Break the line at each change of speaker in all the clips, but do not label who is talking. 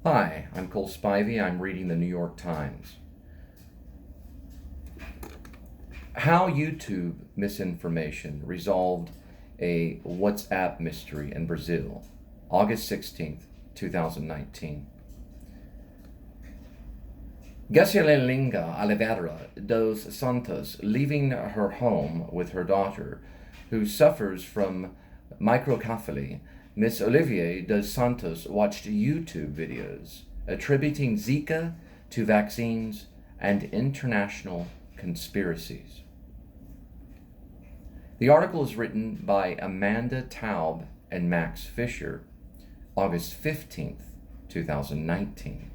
Hi, I'm Cole Spivey. I'm reading the New York Times. How YouTube misinformation resolved a WhatsApp mystery in Brazil, August 16th, 2019. Linga Oliveira dos Santos, leaving her home with her daughter, who suffers from microcephaly, Miss Olivier dos Santos watched YouTube videos attributing Zika to vaccines and international conspiracies. The article is written by Amanda Taub and Max Fisher, August 15th, 2019.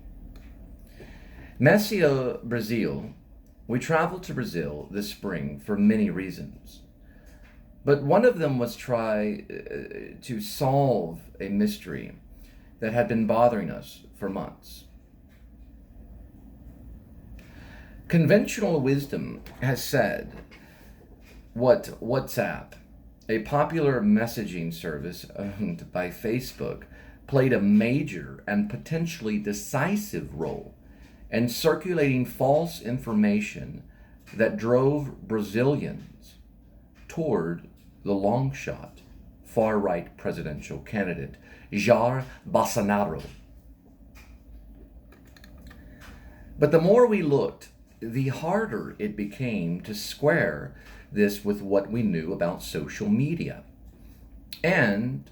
Messio Brazil. We traveled to Brazil this spring for many reasons. But one of them was try to solve a mystery that had been bothering us for months. Conventional wisdom has said what WhatsApp, a popular messaging service owned by Facebook, played a major and potentially decisive role in circulating false information that drove Brazilians toward the long shot far-right presidential candidate, Jair Bolsonaro. But the more we looked, the harder it became to square this with what we knew about social media. And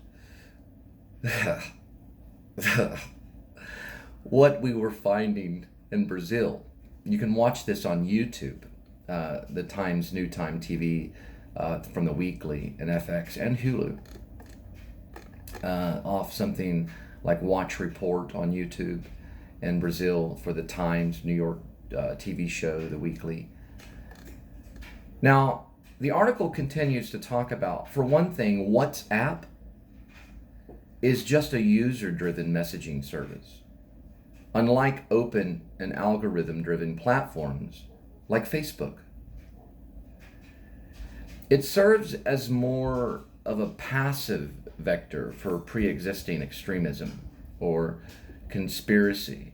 what we were finding in Brazil. You can watch this on YouTube, the Times New Time TV from the Weekly and FX and Hulu, off something like Watch Report on YouTube, in Brazil for the Times New York TV show, the Weekly. Now, the article continues to talk about, for one thing, WhatsApp is just a user-driven messaging service. Unlike open and algorithm-driven platforms like Facebook. It serves as more of a passive vector for pre-existing extremism or conspiracyism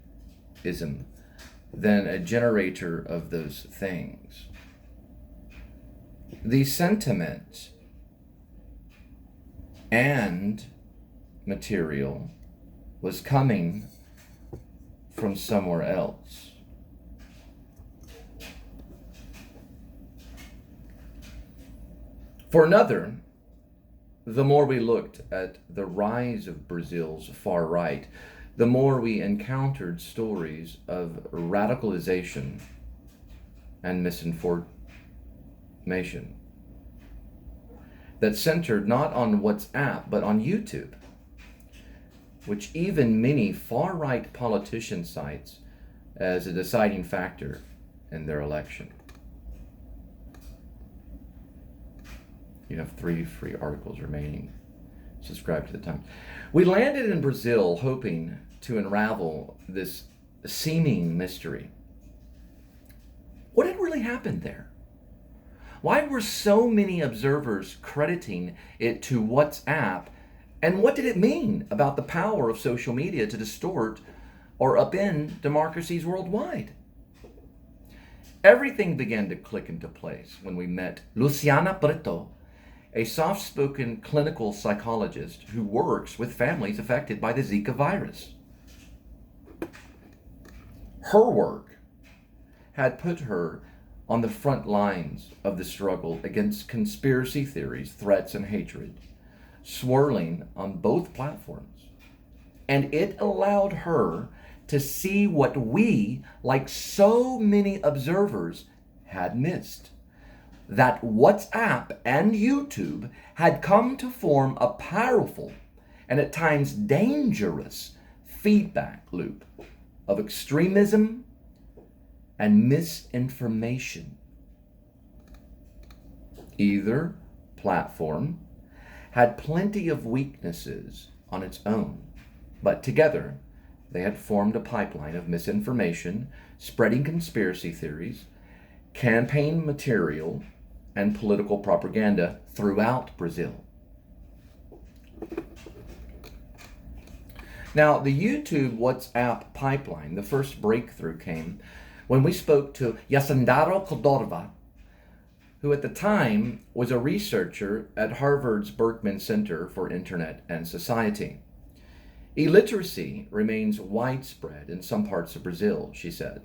than a generator of those things. The sentiment and material was coming from somewhere else. For another, the more we looked at the rise of Brazil's far right, the more we encountered stories of radicalization and misinformation that centered not on WhatsApp but on YouTube, which even many far-right politicians cite as a deciding factor in their election. You have 3 free articles remaining. Subscribe to the Times. We landed in Brazil hoping to unravel this seeming mystery. What had really happened there? Why were so many observers crediting it to WhatsApp? And what did it mean about the power of social media to distort or upend democracies worldwide? Everything began to click into place when we met Luciana Preto, a soft-spoken clinical psychologist who works with families affected by the Zika virus. Her work had put her on the front lines of the struggle against conspiracy theories, threats, and hatred, swirling on both platforms. And it allowed her to see what we, like so many observers, had missed. That WhatsApp and YouTube had come to form a powerful and at times dangerous feedback loop of extremism and misinformation. Either platform had plenty of weaknesses on its own, but together they had formed a pipeline of misinformation, spreading conspiracy theories, campaign material, and political propaganda throughout Brazil. Now, the YouTube WhatsApp pipeline, the first breakthrough came when we spoke to Yasandaro Cordova, who at the time was a researcher at Harvard's Berkman Center for Internet and Society. Illiteracy remains widespread in some parts of Brazil, she said,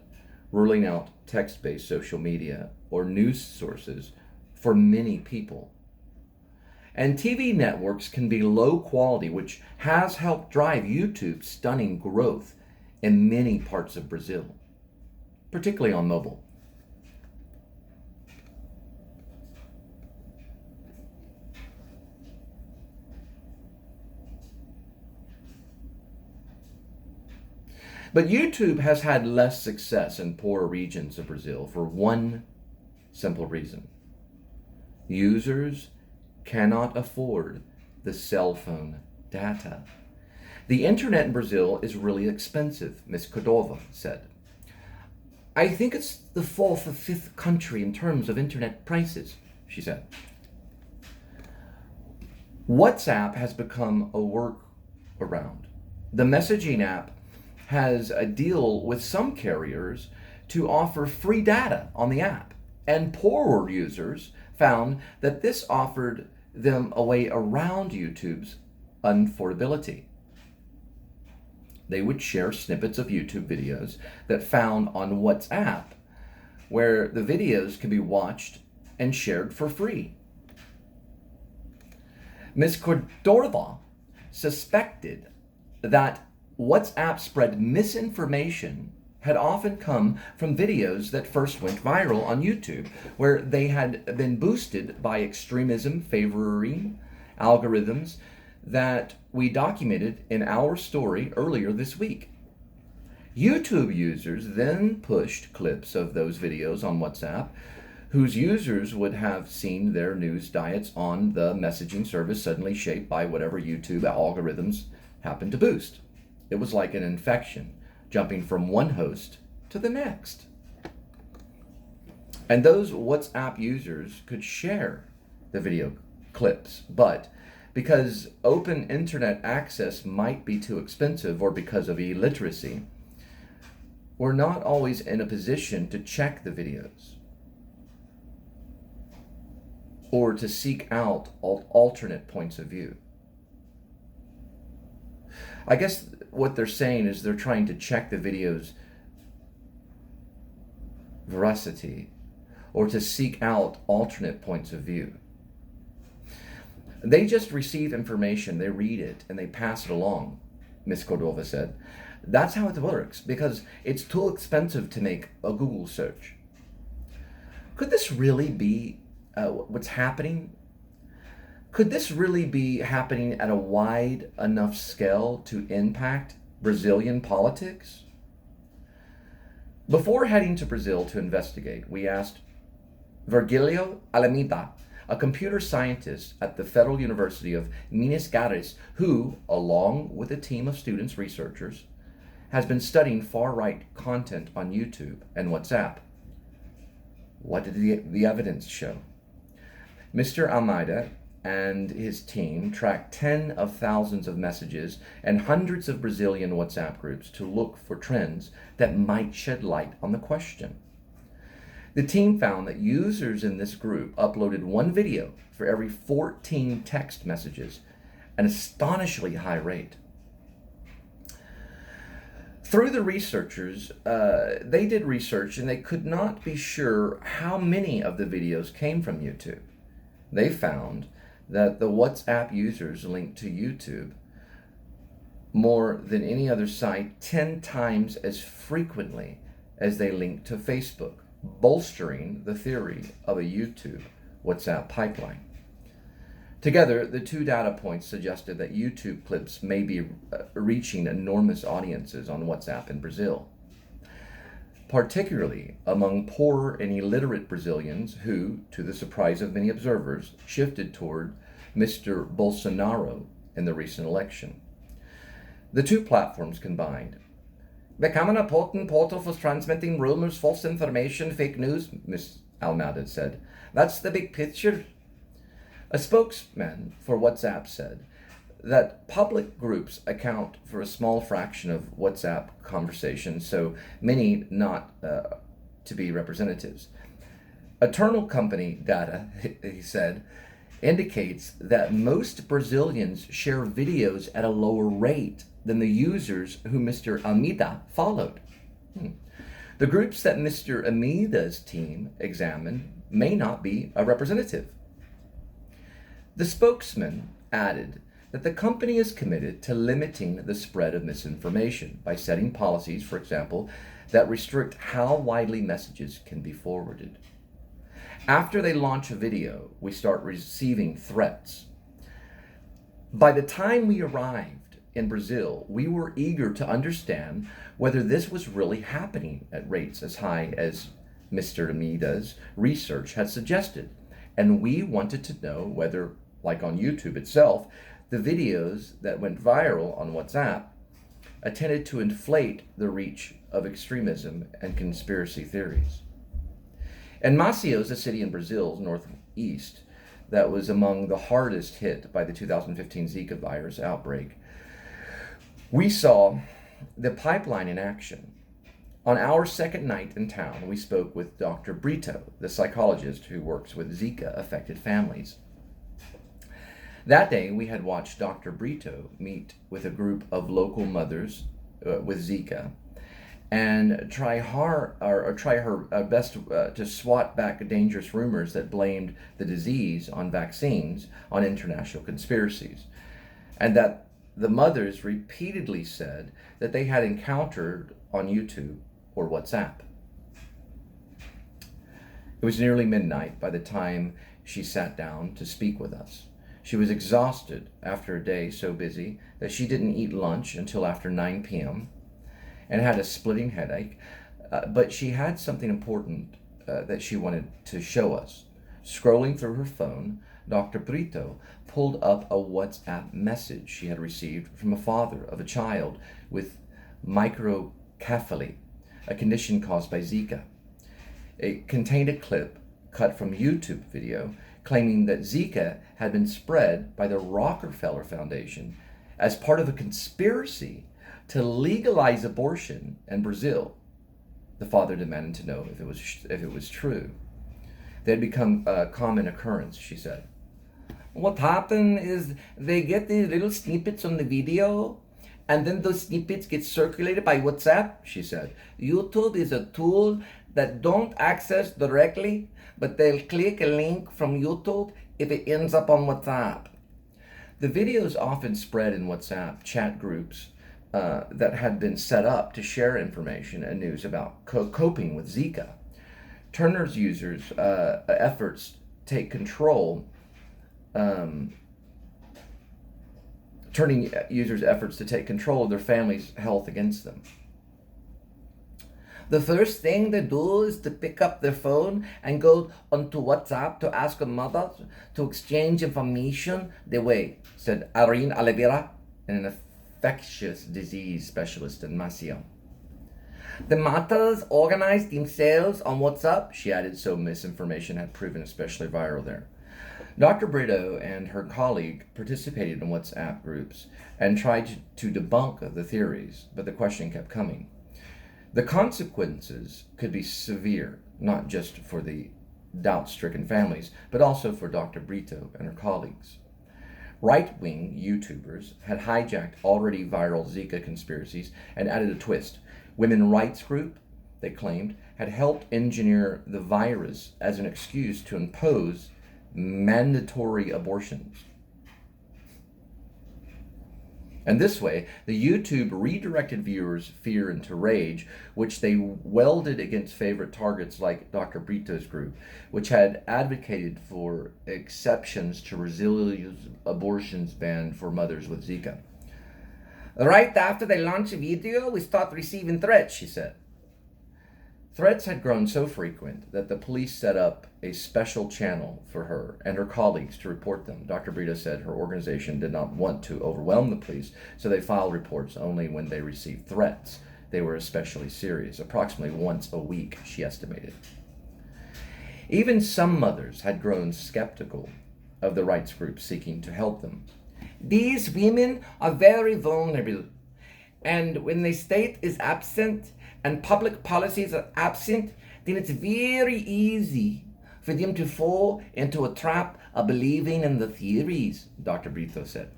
ruling out text-based social media or news sources for many people. And TV networks can be low quality, which has helped drive YouTube's stunning growth in many parts of Brazil, particularly on mobile. But YouTube has had less success in poorer regions of Brazil for one simple reason. Users cannot afford the cell phone data. The internet in Brazil is really expensive, Ms. Cordova said. I think it's the fourth or fifth country in terms of internet prices, she said. WhatsApp has become a workaround. The messaging app has a deal with some carriers to offer free data on the app, and poorer users found that this offered them a way around YouTube's unaffordability. They would share snippets of YouTube videos that found on WhatsApp, where the videos can be watched and shared for free. Ms. Cordova suspected that WhatsApp spread misinformation had often come from videos that first went viral on YouTube, where they had been boosted by extremism favoring algorithms that we documented in our story earlier this week. YouTube users then pushed clips of those videos on WhatsApp, whose users would have seen their news diets on the messaging service suddenly shaped by whatever YouTube algorithms happened to boost. It was like an infection, jumping from one host to the next. And those WhatsApp users could share the video clips, but because open internet access might be too expensive or because of illiteracy, we're not always in a position to check the videos or to seek out alternate points of view. I guess what they're saying is they're trying to check the video's veracity or to seek out alternate points of view. They just receive information, they read it, and they pass it along, Ms. Cordova said. That's how it works, because it's too expensive to make a Google search. Could this really be what's happening? Could this really be happening at a wide enough scale to impact Brazilian politics? Before heading to Brazil to investigate, we asked Virgilio Alameda, a computer scientist at the Federal University of Minas Gerais, who, along with a team of students researchers, has been studying far-right content on YouTube and WhatsApp. What did the evidence show? Mr. Almeida and his team tracked tens of thousands of messages and hundreds of Brazilian WhatsApp groups to look for trends that might shed light on the question. The team found that users in this group uploaded one video for every 14 text messages, an astonishingly high rate. Through the researchers, they did research and they could not be sure how many of the videos came from YouTube. They found that the WhatsApp users linked to YouTube more than any other site 10 times as frequently as they linked to Facebook, bolstering the theory of a YouTube WhatsApp pipeline. Together, the two data points suggested that YouTube clips may be reaching enormous audiences on WhatsApp in Brazil, particularly among poorer and illiterate Brazilians who, to the surprise of many observers, shifted toward Mr. Bolsonaro in the recent election. The two platforms combined become an important portal for transmitting rumors, false information, fake news, Ms. Almeida said. That's the big picture. A spokesman for WhatsApp said that public groups account for a small fraction of WhatsApp conversations, so many not to be representatives. Eternal company data, he said, indicates that most Brazilians share videos at a lower rate than the users who Mr. Almeida followed. The groups that Mr. Almeida's team examined may not be a representative. The spokesman added that the company is committed to limiting the spread of misinformation by setting policies, for example, that restrict how widely messages can be forwarded. After they launch a video, we start receiving threats. By the time we arrived in Brazil, we were eager to understand whether this was really happening at rates as high as Mr. Almeida's research had suggested. And we wanted to know whether, like on YouTube itself, the videos that went viral on WhatsApp tended to inflate the reach of extremism and conspiracy theories. And Manaus, a city in Brazil's northeast that was among the hardest hit by the 2015 Zika virus outbreak, we saw the pipeline in action. On our second night in town, we spoke with Dr. Brito, the psychologist who works with Zika-affected families. That day, we had watched Dr. Brito meet with a group of local mothers with Zika and try her best to swat back dangerous rumors that blamed the disease on vaccines, on international conspiracies, and that the mothers repeatedly said that they had encountered on YouTube or WhatsApp. It was nearly midnight by the time she sat down to speak with us. She was exhausted after a day so busy that she didn't eat lunch until after 9 p.m. and had a splitting headache, but she had something important that she wanted to show us. Scrolling through her phone, Dr. Brito pulled up a WhatsApp message she had received from a father of a child with microcephaly, a condition caused by Zika. It contained a clip cut from a YouTube video claiming that Zika had been spread by the Rockefeller Foundation as part of a conspiracy to legalize abortion in Brazil. The father demanded to know if it was true. They had become a common occurrence, she said. What happened is they get these little snippets on the video, and then those snippets get circulated by WhatsApp, she said. YouTube is a tool that don't access directly, but they'll click a link from YouTube if it ends up on WhatsApp. The videos often spread in WhatsApp chat groups that had been set up to share information and news about coping with Zika. Turner's users' efforts take control, turning users' efforts to take control of their family's health against them. The first thing they do is to pick up their phone and go onto WhatsApp to ask a mother to exchange information. The way, said Irene Oliveira, an infectious disease specialist in Maceió. The mothers organized themselves on WhatsApp, she added, so misinformation had proven especially viral there. Dr. Brito and her colleague participated in WhatsApp groups and tried to debunk the theories, but the question kept coming. The consequences could be severe, not just for the doubt-stricken families, but also for Dr. Brito and her colleagues. Right-wing YouTubers had hijacked already viral Zika conspiracies and added a twist. Women's rights group, they claimed, had helped engineer the virus as an excuse to impose mandatory abortions. And this way, the YouTube redirected viewers' fear into rage, which they welded against favorite targets like Dr. Brito's group, which had advocated for exceptions to Brazil's abortions ban for mothers with Zika. Right after they launched a video, we start receiving threats, she said. Threats had grown so frequent that the police set up a special channel for her and her colleagues to report them. Dr. Brito said her organization did not want to overwhelm the police, so they filed reports only when they received threats. They were especially serious, approximately once a week, she estimated. Even some mothers had grown skeptical of the rights groups seeking to help them. These women are very vulnerable. And when the state is absent and public policies are absent, then it's very easy for them to fall into a trap of believing in the theories, Dr. Brito said.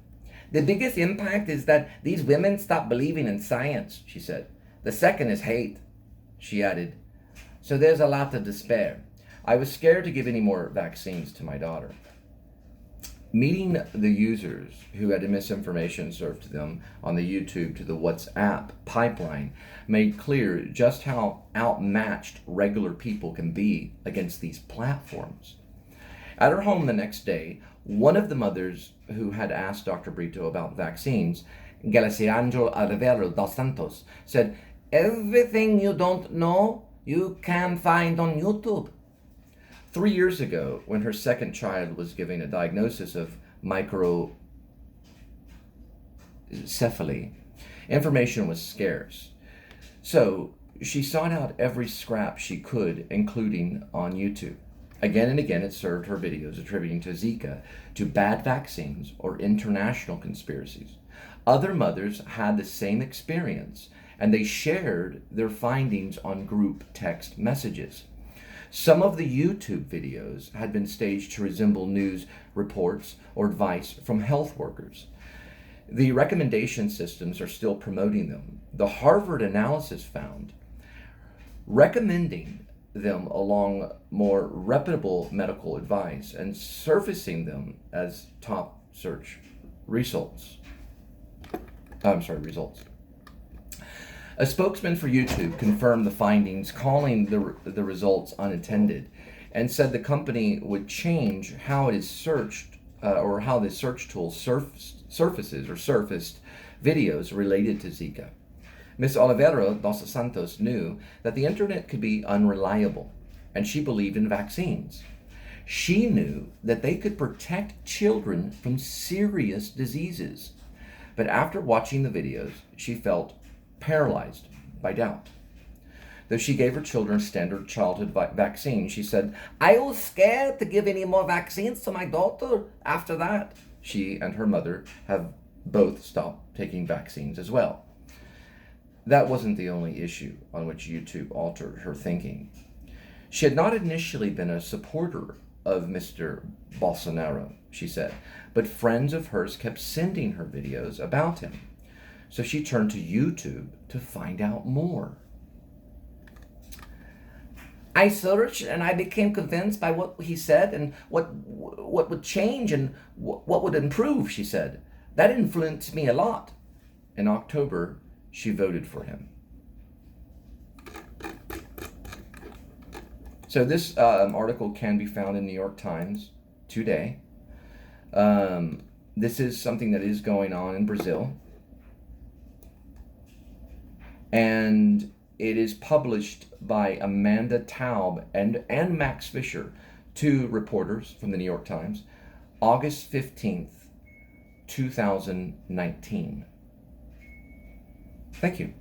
The biggest impact is that these women stop believing in science, she said. The second is hate, she added. So there's a lot of despair. I was scared to give any more vaccines to my daughter. Meeting the users who had misinformation served to them on the YouTube to the WhatsApp pipeline made clear just how outmatched regular people can be against these platforms. At her home the next day, one of the mothers who had asked Dr. Brito about vaccines, Galiciandro Alvaro dos Santos, said, "Everything you don't know, you can find on YouTube." 3 years ago, when her second child was given a diagnosis of microcephaly, information was scarce. So she sought out every scrap she could, including on YouTube. Again and again, it served her videos attributing to Zika, to bad vaccines, or international conspiracies. Other mothers had the same experience, and they shared their findings on group text messages. Some of the YouTube videos had been staged to resemble news reports or advice from health workers. The recommendation systems are still promoting them. The Harvard analysis found recommending them along more reputable medical advice and surfacing them as top search results. A spokesman for YouTube confirmed the findings, calling the results unintended, and said the company would change how it is searched or how the search tool surfaced videos related to Zika. Ms. Olivero dos Santos knew that the internet could be unreliable, and she believed in vaccines. She knew that they could protect children from serious diseases. But after watching the videos, she felt paralyzed by doubt. Though she gave her children standard childhood vaccine, she said, "I was scared to give any more vaccines to my daughter after that." She and her mother have both stopped taking vaccines as well. That wasn't the only issue on which YouTube altered her thinking. She had not initially been a supporter of Mr. Bolsonaro, she said, but friends of hers kept sending her videos about him. So she turned to YouTube to find out more. "I searched and I became convinced by what he said and what would change and what would improve," she said. "That influenced me a lot." In October, she voted for him. So this article can be found in New York Times today. This is something that is going on in Brazil. And it is published by Amanda Taub and Max Fisher, two reporters from the New York Times, August 15th, 2019. Thank you.